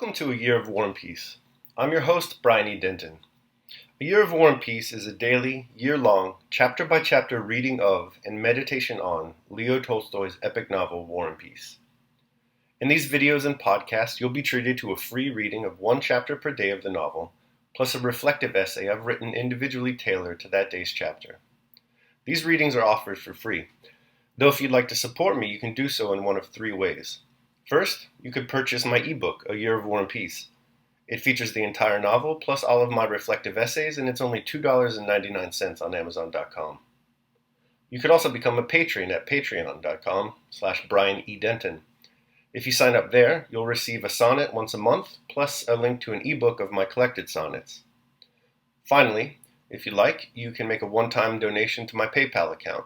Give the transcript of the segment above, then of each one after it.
Welcome to A Year of War and Peace. I'm your host, Brian E. Denton. A Year of War and Peace is a daily, year-long, chapter-by-chapter reading of and meditation on Leo Tolstoy's epic novel, War and Peace. In these videos and podcasts, you'll be treated to a free reading of one chapter per day of the novel, plus a reflective essay I've written individually tailored to that day's chapter. These readings are offered for free, though if you'd like to support me, you can do so in one of three ways. First, you could purchase my ebook, A Year of War and Peace. It features the entire novel, plus all of my reflective essays, and it's only $2.99 on Amazon.com. You could also become a patron at patreon.com/BrianEDenton. If you sign up there, you'll receive a sonnet once a month, plus a link to an ebook of my collected sonnets. Finally, if you like, you can make a one-time donation to my PayPal account.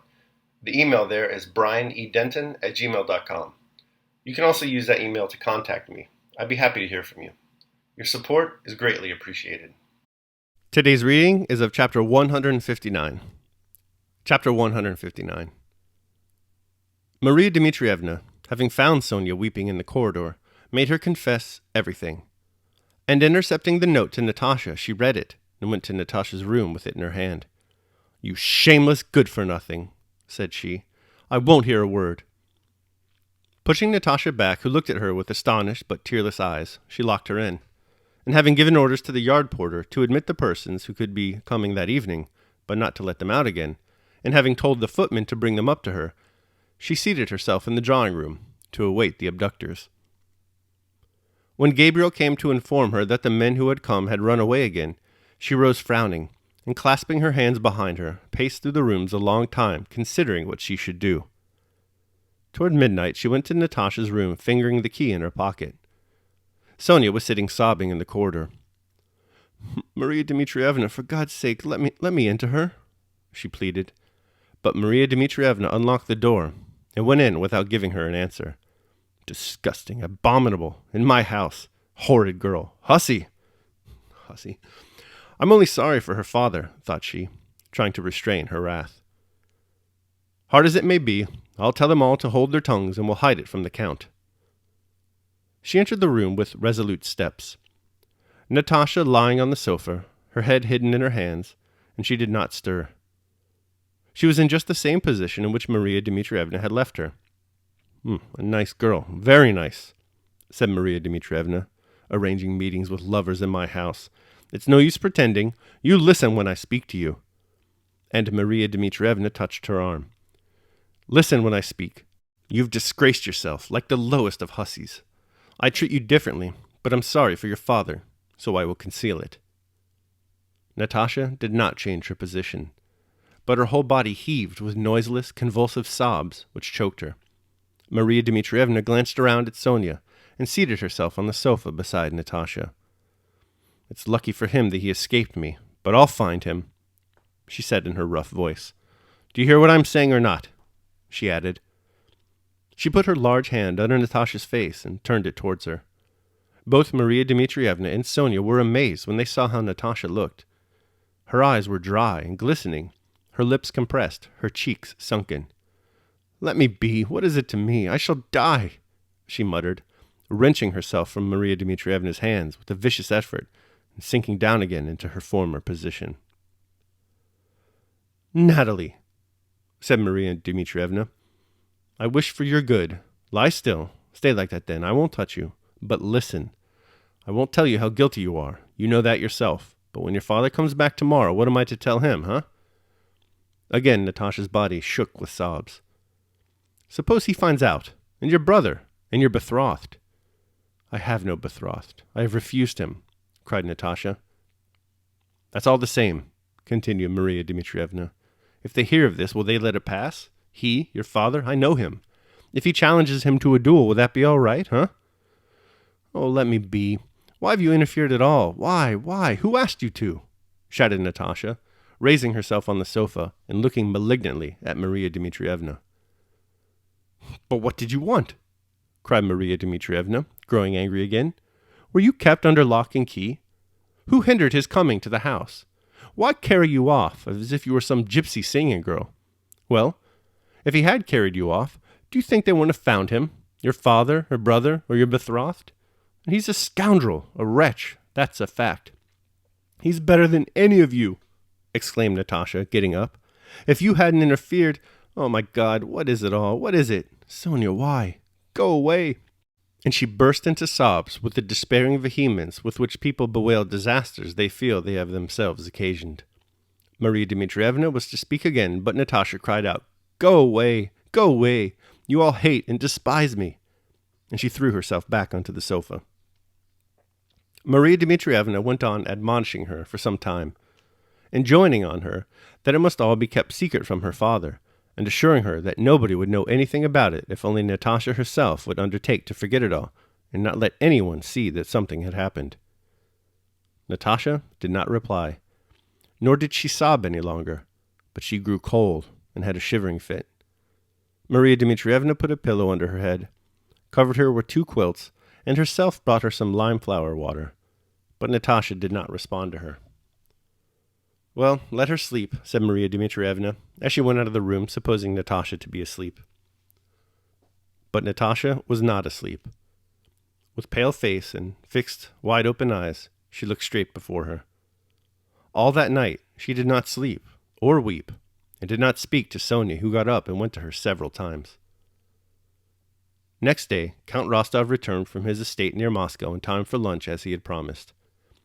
The email there is brianedenton@gmail.com. You can also use that email to contact me. I'd be happy to hear from you. Your support is greatly appreciated. Today's reading is of Chapter 159. Chapter 159. Maria Dmitrievna, having found Sonia weeping in the corridor, made her confess everything. And intercepting the note to Natasha, she read it and went to Natasha's room with it in her hand. "You shameless good-for-nothing," said she. "I won't hear a word." Pushing Natasha back, who looked at her with astonished but tearless eyes, she locked her in, and having given orders to the yard porter to admit the persons who could be coming that evening, but not to let them out again, and having told the footman to bring them up to her, she seated herself in the drawing-room to await the abductors. When Gabriel came to inform her that the men who had come had run away again, she rose frowning, and clasping her hands behind her, paced through the rooms a long time, considering what she should do. Toward midnight, she went to Natasha's room, fingering the key in her pocket. Sonia was sitting sobbing in the corridor. "Maria Dmitrievna, for God's sake, let me into her," she pleaded. But Maria Dmitrievna unlocked the door and went in without giving her an answer. "Disgusting, abominable, in my house, horrid girl, hussy. I'm only sorry for her father," thought she, trying to restrain her wrath. "Hard as it may be, I'll tell them all to hold their tongues and will hide it from the Count." She entered the room with resolute steps. Natasha lying on the sofa, her head hidden in her hands, and she did not stir. She was in just the same position in which Maria Dmitrievna had left her. "A nice girl, very nice," said Maria Dmitrievna, "arranging meetings with lovers in my house. It's no use pretending. You listen when I speak to you." And Maria Dmitrievna touched her arm. "Listen when I speak. You've disgraced yourself like the lowest of hussies. I treat you differently, but I'm sorry for your father, so I will conceal it." Natasha did not change her position, but her whole body heaved with noiseless, convulsive sobs which choked her. Maria Dmitrievna glanced around at Sonia and seated herself on the sofa beside Natasha. "It's lucky for him that he escaped me, but I'll find him," she said in her rough voice. "Do you hear what I'm saying or not?" she added. She put her large hand under Natasha's face and turned it towards her. Both Maria Dmitrievna and Sonia were amazed when they saw how Natasha looked. Her eyes were dry and glistening, her lips compressed, her cheeks sunken. "Let me be. What is it to me? I shall die," she muttered, wrenching herself from Maria Dmitrievna's hands with a vicious effort and sinking down again into her former position. "Natalie," said Maria Dmitrievna, "I wish for your good. Lie still. Stay like that then. I won't touch you. But listen. I won't tell you how guilty you are. You know that yourself. But when your father comes back tomorrow, what am I to tell him, huh?" Again, Natasha's body shook with sobs. "Suppose he finds out, and your brother, and your betrothed." "I have no betrothed. I have refused him," cried Natasha. "That's all the same," continued Maria Dmitrievna. "If they hear of this, will they let it pass? He, your father, I know him. If he challenges him to a duel, will that be all right, huh?" "Oh, let me be. Why have you interfered at all? Why? Who asked you to?" shouted Natasha, raising herself on the sofa and looking malignantly at Maria Dmitrievna. "But what did you want?" cried Maria Dmitrievna, growing angry again. "Were you kept under lock and key? Who hindered his coming to the house? Why carry you off as if you were some gypsy singing girl? Well, if he had carried you off, do you think they wouldn't have found him, your father or brother or your betrothed? And he's a scoundrel, a wretch, that's a fact. He's better than any of you, exclaimed Natasha, getting up. If you hadn't interfered, oh my God, what is it all? What is it? Sonia, why? Go away. And she burst into sobs with the despairing vehemence with which people bewail disasters they feel they have themselves occasioned. Maria Dmitrievna was to speak again, but Natasha cried out, Go away! Go away! You all hate and despise me! And she threw herself back onto the sofa. Maria Dmitrievna went on admonishing her for some time, enjoining on her that it must all be kept secret from her father, and assuring her that nobody would know anything about it if only Natasha herself would undertake to forget it all, and not let anyone see that something had happened. Natasha did not reply, nor did she sob any longer, but she grew cold and had a shivering fit. Maria Dmitrievna put a pillow under her head, covered her with 2 quilts, and herself brought her some lime-flower water, but Natasha did not respond to her. Well, let her sleep, said Maria Dmitrievna, as she went out of the room, supposing Natasha to be asleep. But Natasha was not asleep. With pale face and fixed, wide-open eyes, she looked straight before her. All that night she did not sleep or weep, and did not speak to Sonia, who got up and went to her several times. Next day, Count Rostov returned from his estate near Moscow in time for lunch as he had promised.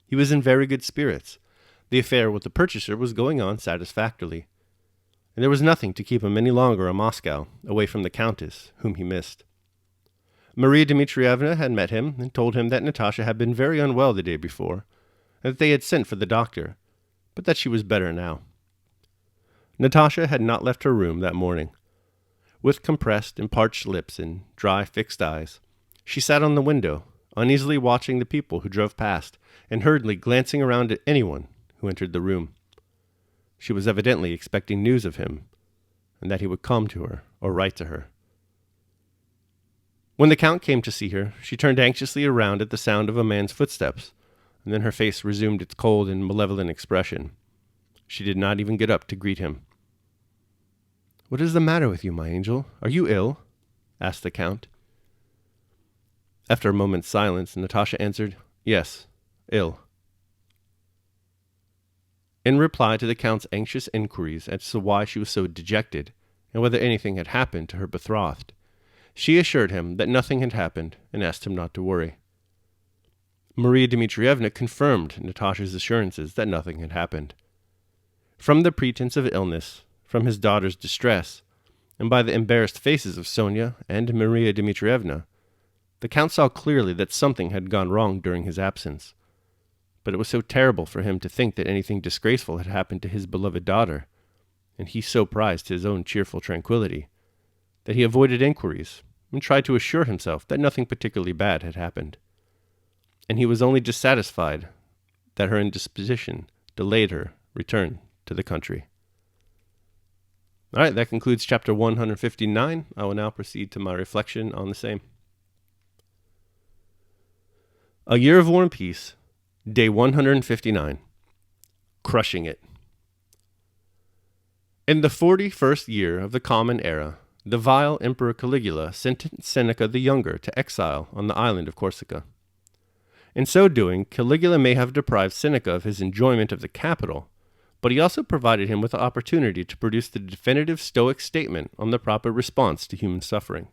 He was in very good spirits. The affair with the purchaser was going on satisfactorily, and there was nothing to keep him any longer in Moscow, away from the Countess, whom he missed. Maria Dmitrievna had met him and told him that Natasha had been very unwell the day before, and that they had sent for the doctor, but that she was better now. Natasha had not left her room that morning. With compressed and parched lips and dry, fixed eyes, she sat on the window, uneasily watching the people who drove past, and hurriedly glancing around at anyone who entered the room. She was evidently expecting news of him, and that he would come to her or write to her. When the Count came to see her, she turned anxiously around at the sound of a man's footsteps, and then her face resumed its cold and malevolent expression. She did not even get up to greet him. "What is the matter with you, my angel? Are you ill?" asked the Count. After a moment's silence, Natasha answered, "Yes, ill." In reply to the Count's anxious inquiries as to why she was so dejected, and whether anything had happened to her betrothed, she assured him that nothing had happened and asked him not to worry. Maria Dmitrievna confirmed Natasha's assurances that nothing had happened. From the pretense of illness, from his daughter's distress, and by the embarrassed faces of Sonia and Maria Dmitrievna, the Count saw clearly that something had gone wrong during his absence. But it was so terrible for him to think that anything disgraceful had happened to his beloved daughter, and he so prized his own cheerful tranquillity, that he avoided inquiries and tried to assure himself that nothing particularly bad had happened. And he was only dissatisfied that her indisposition delayed her return to the country. All right, that concludes chapter 159. I will now proceed to my reflection on the same. A Year of War and Peace, Day 159. Crushing It. In the 41st year of the Common Era, the vile Emperor Caligula sentenced Seneca the Younger to exile on the island of Corsica. In so doing, Caligula may have deprived Seneca of his enjoyment of the capital, but he also provided him with the opportunity to produce the definitive Stoic statement on the proper response to human suffering.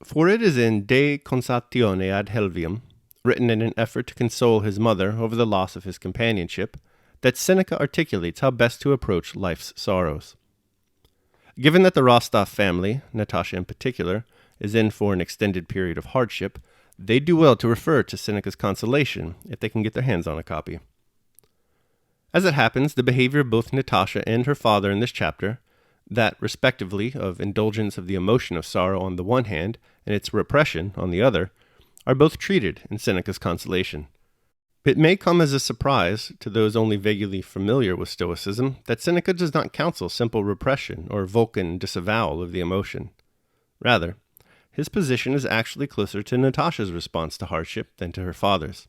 For it is in De Consatione ad Helvium, written in an effort to console his mother over the loss of his companionship, that Seneca articulates how best to approach life's sorrows. Given that the Rostov family, Natasha in particular, is in for an extended period of hardship, they do well to refer to Seneca's Consolation if they can get their hands on a copy. As it happens, the behavior of both Natasha and her father in this chapter, that respectively of indulgence of the emotion of sorrow on the one hand and its repression on the other, are both treated in Seneca's Consolation. It may come as a surprise to those only vaguely familiar with Stoicism that Seneca does not counsel simple repression or Vulcan disavowal of the emotion. Rather, his position is actually closer to Natasha's response to hardship than to her father's.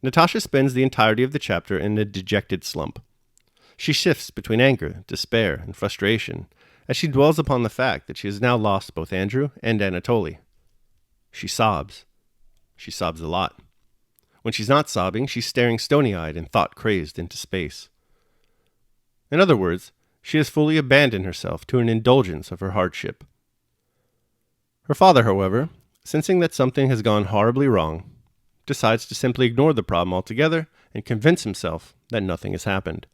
Natasha spends the entirety of the chapter in a dejected slump. She shifts between anger, despair, and frustration as she dwells upon the fact that she has now lost both Andrew and Anatoly. She sobs. She sobs a lot. When she's not sobbing, she's staring stony-eyed and thought-crazed into space. In other words, she has fully abandoned herself to an indulgence of her hardship. Her father, however, sensing that something has gone horribly wrong, decides to simply ignore the problem altogether and convince himself that nothing has happened.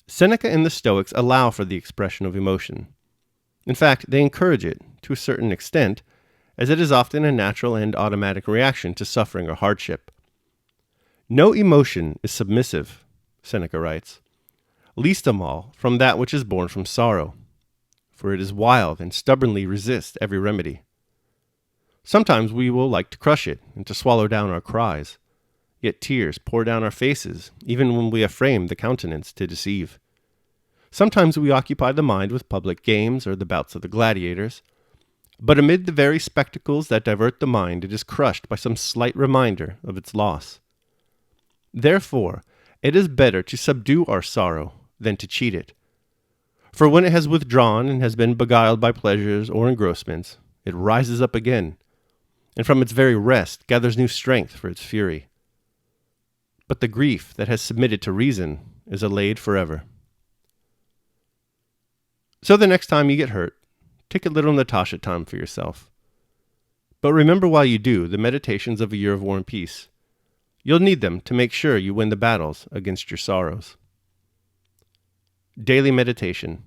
Seneca and the Stoics allow for the expression of emotion. In fact, they encourage it to a certain extent, as it is often a natural and automatic reaction to suffering or hardship. No emotion is submissive, Seneca writes, least of all from that which is born from sorrow, for it is wild and stubbornly resists every remedy. Sometimes we will like to crush it and to swallow down our cries, yet tears pour down our faces, even when we have framed the countenance to deceive. Sometimes we occupy the mind with public games or the bouts of the gladiators, but amid the very spectacles that divert the mind, it is crushed by some slight reminder of its loss. Therefore, it is better to subdue our sorrow than to cheat it. For when it has withdrawn and has been beguiled by pleasures or engrossments, it rises up again, and from its very rest gathers new strength for its fury. But the grief that has submitted to reason is allayed forever. So the next time you get hurt, take a little Natasha time for yourself. But remember while you do the meditations of a year of war and peace. You'll need them to make sure you win the battles against your sorrows. Daily meditation.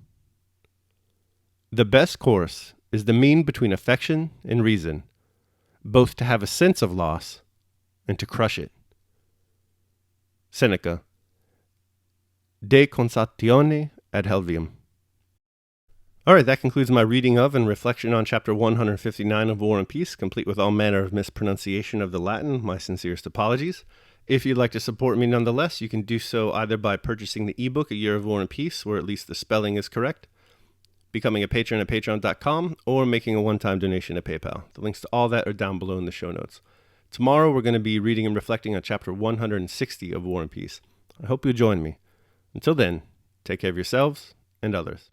The best course is the mean between affection and reason, both to have a sense of loss and to crush it. Seneca. De Consatione ad Helvium. All right, that concludes my reading of and reflection on chapter 159 of War and Peace, complete with all manner of mispronunciation of the Latin. My sincerest apologies. If you'd like to support me nonetheless, you can do so either by purchasing the ebook, A Year of War and Peace, where at least the spelling is correct, becoming a patron at patreon.com, or making a one-time donation at PayPal. The links to all that are down below in the show notes. Tomorrow, we're going to be reading and reflecting on chapter 160 of War and Peace. I hope you'll join me. Until then, take care of yourselves and others.